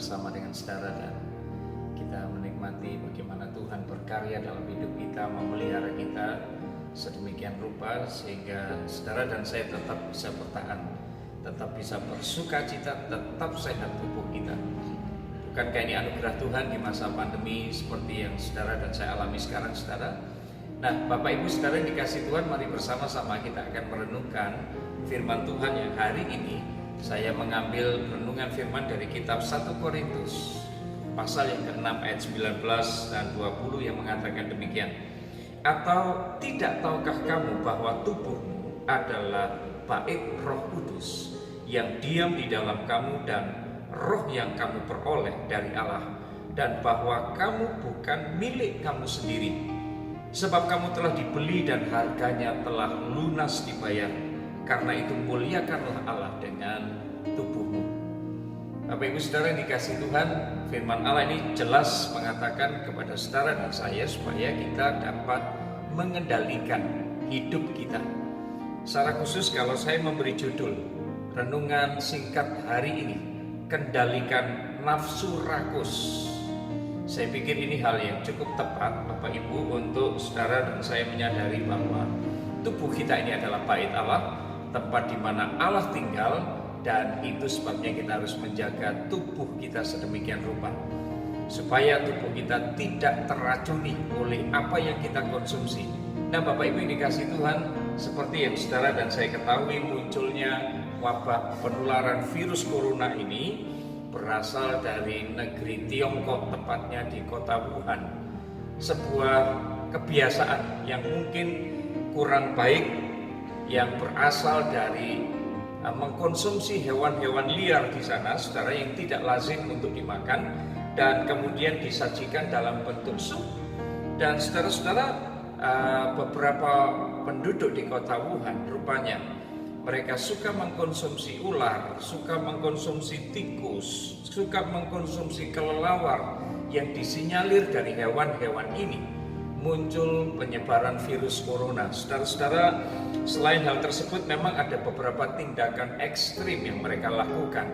bersama dengan saudara dan kita menikmati bagaimana Tuhan berkarya dalam hidup kita, memelihara kita sedemikian rupa sehingga saudara dan saya tetap bisa bertahan, tetap bisa bersukacita, tetap sehat tubuh kita. Bukankah ini anugerah Tuhan di masa pandemi seperti yang saudara dan saya alami sekarang, saudara? Nah, Bapak Ibu saudara yang dikasih Tuhan, mari bersama-sama kita akan merenungkan firman Tuhan yang hari ini saya mengambil renungan firman dari kitab 1 Korintus pasal yang ke-6 ayat 19 dan 20 yang mengatakan demikian. Atau tidak tahukah kamu bahwa tubuhmu adalah bait Roh Kudus yang diam di dalam kamu dan roh yang kamu peroleh dari Allah, dan bahwa kamu bukan milik kamu sendiri, sebab kamu telah dibeli dan harganya telah lunas dibayar. Karena itu muliakanlah Allah dengan tubuhmu. Bapak Ibu saudara yang dikasih Tuhan, firman Allah ini jelas mengatakan kepada saudara dan saya supaya kita dapat mengendalikan hidup kita. Secara khusus kalau saya memberi judul renungan singkat hari ini, kendalikan nafsu rakus. Saya pikir ini hal yang cukup tepat Bapak Ibu untuk saudara dan saya menyadari bahwa tubuh kita ini adalah bait Allah, tempat di mana Allah tinggal, dan itu sebabnya kita harus menjaga tubuh kita sedemikian rupa supaya tubuh kita tidak teracuni oleh apa yang kita konsumsi. Nah, Bapak Ibu yang dikasih Tuhan, seperti yang saudara dan saya ketahui, munculnya wabah penularan virus corona ini berasal dari negeri Tiongkok, tepatnya di kota Wuhan. Sebuah kebiasaan yang mungkin kurang baik yang berasal dari mengkonsumsi hewan-hewan liar di sana, saudara, yang tidak lazim untuk dimakan dan kemudian disajikan dalam bentuk sup. Dan saudara-saudara, beberapa penduduk di kota Wuhan rupanya mereka suka mengkonsumsi ular, suka mengkonsumsi tikus, suka mengkonsumsi kelelawar yang disinyalir dari hewan-hewan ini muncul penyebaran virus corona. Saudara-saudara, selain hal tersebut memang ada beberapa tindakan ekstrim yang mereka lakukan,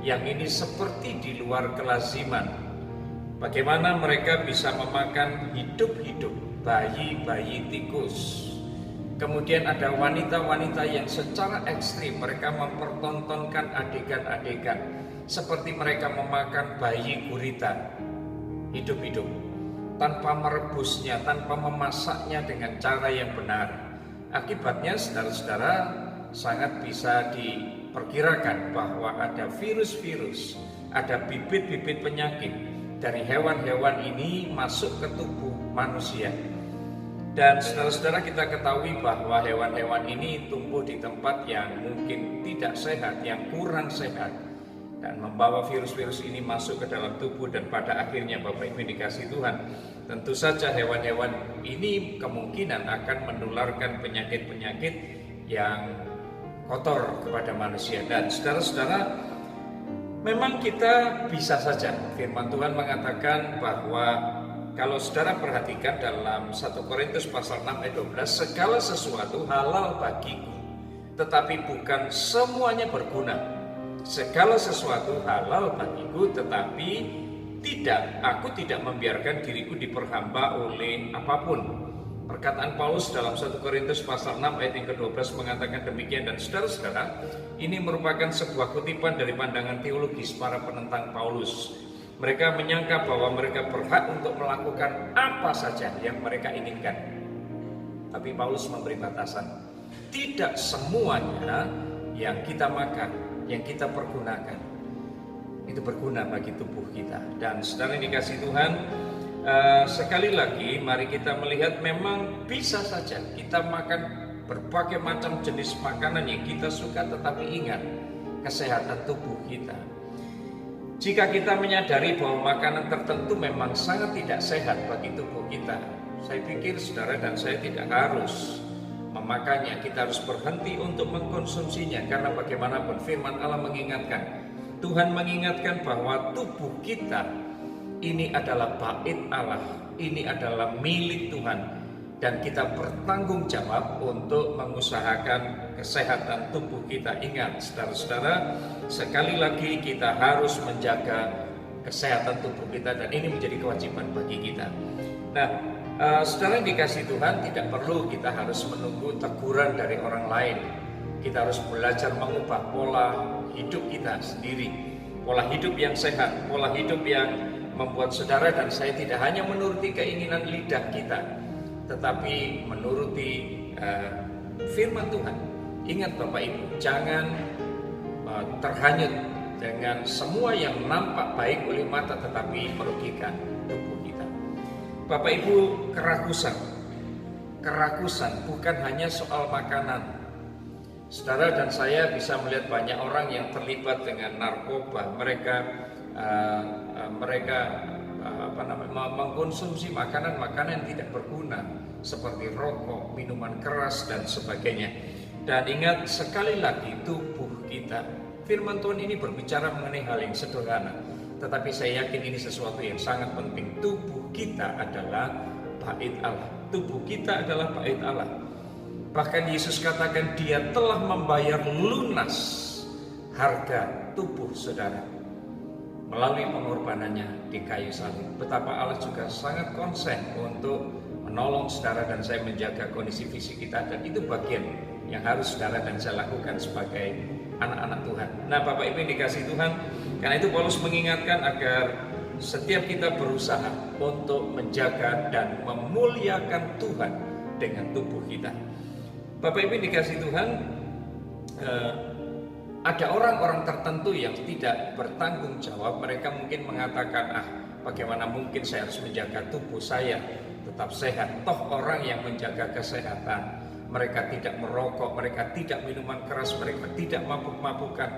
yang ini seperti di luar kelaziman. Bagaimana mereka bisa memakan hidup-hidup bayi-bayi tikus. Kemudian ada wanita-wanita yang secara ekstrim mereka mempertontonkan adegan-adegan seperti mereka memakan bayi gurita hidup-hidup, tanpa merebusnya, tanpa memasaknya dengan cara yang benar. Akibatnya saudara-saudara sangat bisa diperkirakan bahwa ada virus-virus, ada bibit-bibit penyakit dari hewan-hewan ini masuk ke tubuh manusia. Dan saudara-saudara kita ketahui bahwa hewan-hewan ini tumbuh di tempat yang mungkin tidak sehat, yang kurang sehat, dan membawa virus-virus ini masuk ke dalam tubuh. Dan pada akhirnya Bapak Ibu dikasih Tuhan, tentu saja hewan-hewan ini kemungkinan akan menularkan penyakit-penyakit yang kotor kepada manusia. Dan saudara-saudara, memang kita bisa saja, firman Tuhan mengatakan bahwa kalau saudara perhatikan dalam 1 Korintus pasal 6 ayat 12, segala sesuatu halal bagiku, tetapi bukan semuanya berguna. Segala sesuatu halal bagiku, tetapi aku tidak membiarkan diriku diperhamba oleh apapun. Perkataan Paulus dalam 1 Korintus pasal 6 ayat yang ke-12 mengatakan demikian. Dan saudara-saudara, ini merupakan sebuah kutipan dari pandangan teologis para penentang Paulus. Mereka menyangka bahwa mereka berhak untuk melakukan apa saja yang mereka inginkan. Tapi Paulus memberi batasan. Tidak semuanya yang kita makan, yang kita pergunakan, itu berguna bagi tubuh kita. Dan saudara yang dikasih Tuhan, sekali lagi mari kita melihat memang bisa saja kita makan berbagai macam jenis makanan yang kita suka, tetapi ingat kesehatan tubuh kita. Jika kita menyadari bahwa makanan tertentu memang sangat tidak sehat bagi tubuh kita, saya pikir saudara dan saya tidak harus memakannya. Kita harus berhenti untuk mengkonsumsinya, karena bagaimanapun firman Allah mengingatkan, Tuhan mengingatkan bahwa tubuh kita ini adalah bait Allah, ini adalah milik Tuhan, dan kita bertanggung jawab untuk mengusahakan kesehatan tubuh kita. Ingat saudara-saudara, sekali lagi kita harus menjaga kesehatan tubuh kita, dan ini menjadi kewajiban bagi kita. Nah, saudara yang dikasihi Tuhan, tidak perlu kita harus menunggu teguran dari orang lain. Kita harus belajar mengubah pola hidup kita sendiri, pola hidup yang sehat, pola hidup yang membuat saudara dan saya tidak hanya menuruti keinginan lidah kita, tetapi menuruti firman Tuhan. Ingat Bapak Ibu, jangan terhanyut dengan semua yang nampak baik oleh mata tetapi merugikan tubuh kita. Bapak Ibu, kerakusan bukan hanya soal makanan. Saudara dan saya bisa melihat banyak orang yang terlibat dengan narkoba. Mereka mengkonsumsi makanan-makanan yang tidak berguna seperti rokok, minuman keras dan sebagainya. Dan ingat sekali lagi, tubuh kita, firman Tuhan ini berbicara mengenai hal yang sederhana, tetapi saya yakin ini sesuatu yang sangat penting. Tubuh kita adalah bait Allah. Tubuh kita adalah bait Allah. Bahkan Yesus katakan Dia telah membayar lunas harga tubuh saudara melalui pengorbanannya di kayu salib. Betapa Allah juga sangat konsen untuk menolong saudara dan saya menjaga kondisi fisik kita, dan itu bagian yang harus saudara dan saya lakukan sebagai anak-anak Tuhan. Nah, Bapak Ibu yang dikasihi Tuhan, karena itu Paulus mengingatkan agar setiap kita berusaha untuk menjaga dan memuliakan Tuhan dengan tubuh kita. Bapak Ibu dikasih Tuhan, ada orang-orang tertentu yang tidak bertanggung jawab. Mereka mungkin mengatakan, bagaimana mungkin saya harus menjaga tubuh saya tetap sehat. Toh orang yang menjaga kesehatan, mereka tidak merokok, mereka tidak minuman keras, mereka tidak mabuk-mabukan.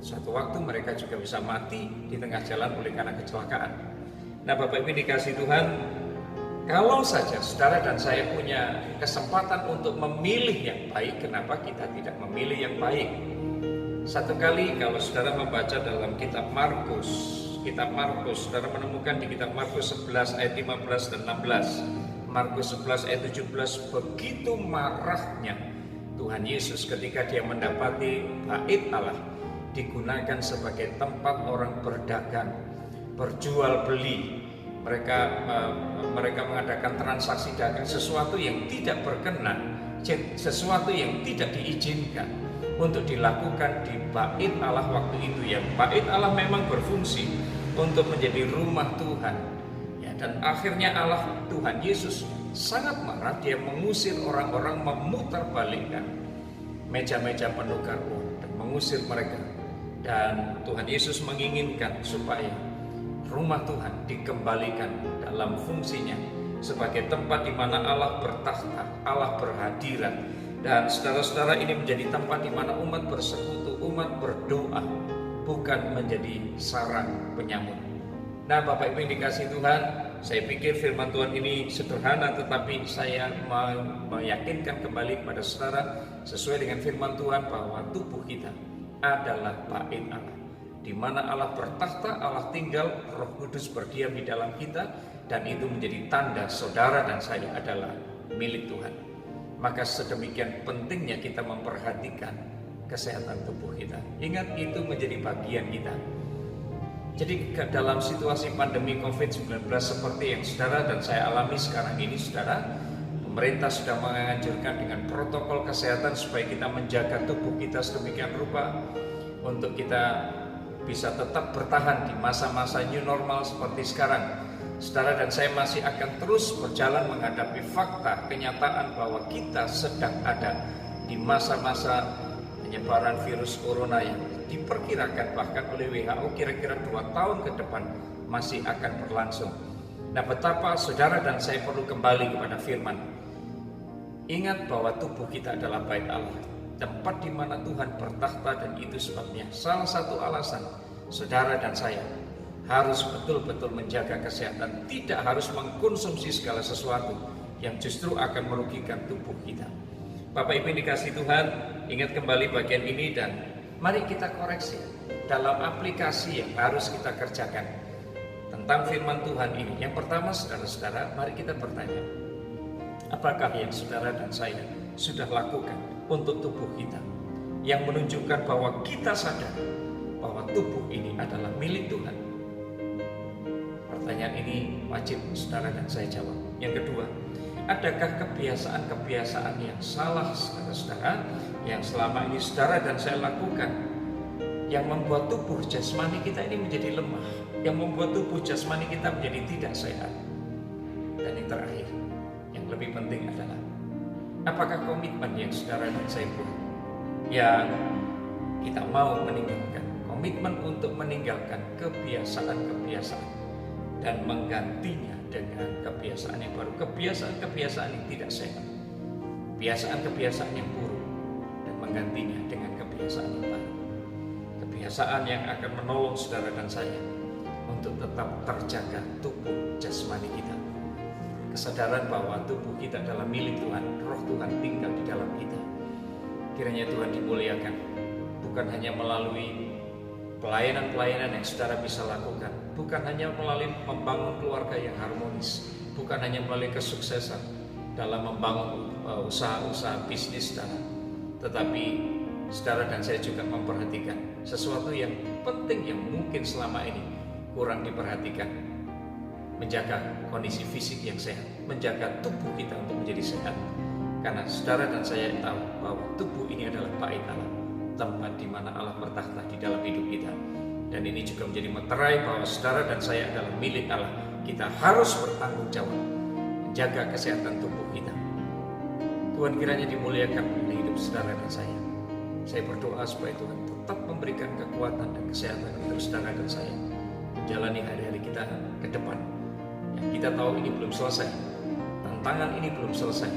Suatu waktu mereka juga bisa mati di tengah jalan oleh karena kecelakaan. Nah, Bapak Ibu dikasih Tuhan, kalau saja saudara dan saya punya kesempatan untuk memilih yang baik, kenapa kita tidak memilih yang baik? Satu kali kalau saudara membaca dalam kitab Markus, saudara menemukan di kitab Markus 11 ayat 15 dan 16. Markus 11 ayat 17, begitu marahnya Tuhan Yesus ketika Dia mendapati bait Allah digunakan sebagai tempat orang berdagang, berjual beli. Mereka mengadakan transaksi dagang, sesuatu yang tidak berkenan, sesuatu yang tidak diizinkan untuk dilakukan di bait Allah waktu itu. Ya, bait Allah memang berfungsi untuk menjadi rumah Tuhan. Ya, dan akhirnya Allah, Tuhan Yesus sangat marah. Dia mengusir orang-orang, memutarbalikkan meja-meja penukar uang dan mengusir mereka. Dan Tuhan Yesus menginginkan supaya rumah Tuhan dikembalikan dalam fungsinya sebagai tempat di mana Allah bertakhta, Allah berhadirat. Dan saudara-saudara, ini menjadi tempat di mana umat bersekutu, umat berdoa, bukan menjadi sarang penyamun. Nah, Bapak Ibu yang dikasihi Tuhan, saya pikir firman Tuhan ini sederhana, tetapi saya meyakinkan kembali kepada saudara sesuai dengan firman Tuhan bahwa tubuh kita adalah bait Allah, di mana Allah bertakhta, Allah tinggal, Roh Kudus berdiam di dalam kita, dan itu menjadi tanda saudara dan saya adalah milik Tuhan. Maka sedemikian pentingnya kita memperhatikan kesehatan tubuh kita. Ingat, itu menjadi bagian kita. Jadi dalam situasi pandemi COVID-19 seperti yang saudara dan saya alami sekarang ini, saudara, pemerintah sudah menganjurkan dengan protokol kesehatan supaya kita menjaga tubuh kita sedemikian rupa untuk kita bisa tetap bertahan di masa-masa new normal seperti sekarang. Saudara dan saya masih akan terus berjalan menghadapi fakta, kenyataan bahwa kita sedang ada di masa-masa penyebaran virus corona yang diperkirakan bahkan oleh WHO kira-kira 2 tahun ke depan masih akan berlangsung. Nah, betapa saudara dan saya perlu kembali kepada firman. Ingat bahwa tubuh kita adalah bait Allah, tempat di mana Tuhan bertakhta, dan itu sebabnya salah satu alasan saudara dan saya harus betul-betul menjaga kesehatan, tidak harus mengkonsumsi segala sesuatu yang justru akan merugikan tubuh kita. Bapak Ibu dikasih Tuhan, ingat kembali bagian ini dan mari kita koreksi dalam aplikasi yang harus kita kerjakan tentang firman Tuhan ini. Yang pertama, saudara-saudara, mari kita bertanya, apakah yang saudara dan saya sudah lakukan untuk tubuh kita yang menunjukkan bahwa kita sadar bahwa tubuh ini adalah milik Tuhan, Pertanyaan ini wajib saudara dan saya jawab. Yang kedua, adakah kebiasaan-kebiasaan yang salah saudara-saudara yang selama ini saudara dan saya lakukan, yang membuat tubuh jasmani kita ini menjadi lemah, yang membuat tubuh jasmani kita menjadi tidak sehat? Dan yang terakhir, yang lebih penting adalah, apakah komitmen yang saudara dan saya buat, yang kita mau meninggalkan, komitmen untuk meninggalkan kebiasaan-kebiasaan dan menggantinya dengan kebiasaan yang baru, kebiasaan-kebiasaan yang tidak sehat, kebiasaan-kebiasaan yang buruk, dan menggantinya dengan kebiasaan yang baru, kebiasaan yang akan menolong saudara dan saya untuk tetap terjaga tubuh jasmani kita, kesadaran bahwa tubuh kita adalah milik Tuhan, roh Tuhan tinggal di dalam kita. Kiranya Tuhan dimuliakan, bukan hanya melalui pelayanan-pelayanan yang saudara bisa lakukan, bukan hanya melalui membangun keluarga yang harmonis, bukan hanya melalui kesuksesan dalam membangun usaha-usaha bisnis saudara, tetapi saudara dan saya juga memperhatikan sesuatu yang penting yang mungkin selama ini kurang diperhatikan, menjaga kondisi fisik yang sehat, menjaga tubuh kita untuk menjadi sehat. Karena saudara dan saya tahu bahwa tubuh ini adalah bait Allah, tempat di mana Allah bertakhta di dalam hidup kita. Dan ini juga menjadi meterai bahwa saudara dan saya adalah milik Allah. Kita harus bertanggung jawab menjaga kesehatan tubuh kita. Tuhan kiranya dimuliakan di hidup saudara dan saya. Saya berdoa supaya Tuhan tetap memberikan kekuatan dan kesehatan untuk saudara dan saya menjalani hari-hari kita ke depan. Yang kita tahu ini belum selesai, tantangan ini belum selesai,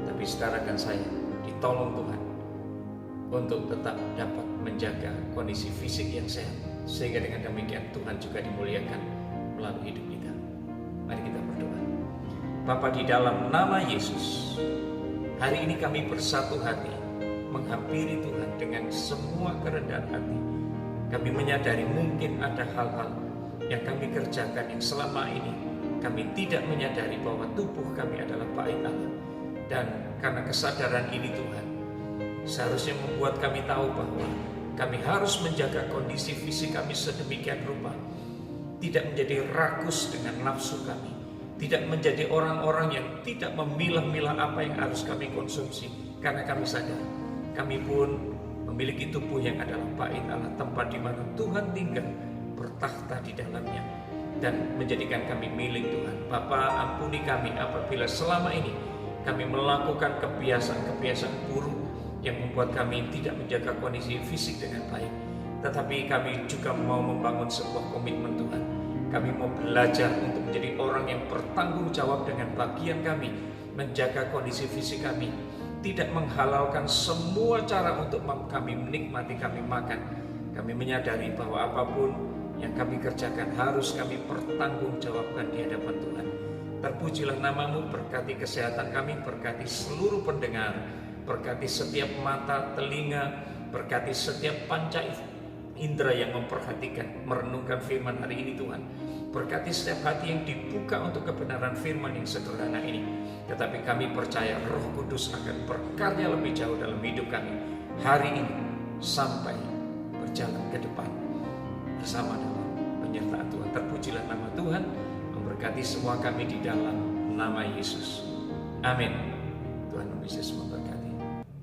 tapi saudara dan saya ditolong Tuhan untuk tetap dapat menjaga kondisi fisik yang sehat, sehingga dengan demikian Tuhan juga dimuliakan melalui hidup kita. Mari kita berdoa. Bapa, di dalam nama Yesus, hari ini kami bersatu hati menghampiri Tuhan dengan semua kerendahan hati. Kami menyadari mungkin ada hal-hal yang kami kerjakan yang selama ini kami tidak menyadari bahwa tubuh kami adalah bait Allah. Dan karena kesadaran ini Tuhan, seharusnya membuat kami tahu bahwa kami harus menjaga kondisi fisik kami sedemikian rupa, tidak menjadi rakus dengan nafsu kami, tidak menjadi orang-orang yang tidak memilah-milah apa yang harus kami konsumsi, karena kami sadar kami pun memiliki tubuh yang adalah bait Allah, tempat di mana Tuhan tinggal bertakhta di dalamnya dan menjadikan kami milik Tuhan. Bapa, ampuni kami apabila selama ini kami melakukan kebiasaan-kebiasaan buruk yang membuat kami tidak menjaga kondisi fisik dengan baik. Tetapi kami juga mau membangun sebuah komitmen Tuhan. Kami mau belajar untuk menjadi orang yang bertanggung jawab dengan bagian kami menjaga kondisi fisik kami, tidak menghalalkan semua cara untuk kami menikmati, kami makan. Kami menyadari bahwa apapun yang kami kerjakan harus kami pertanggungjawabkan di hadapan Tuhan. Terpujilah namamu, berkati kesehatan kami, berkati seluruh pendengar, berkati setiap mata, telinga, berkati setiap panca indera yang memperhatikan, merenungkan firman hari ini Tuhan. Berkati setiap hati yang dibuka untuk kebenaran firman yang sederhana ini. Tetapi kami percaya Roh Kudus akan berkarya lebih jauh dalam hidup kami hari ini sampai berjalan ke depan bersama dalam penyertaan Tuhan. Terpujilah nama Tuhan, memberkati semua kami di dalam nama Yesus. Amin. Tuhan Yesus memberkati.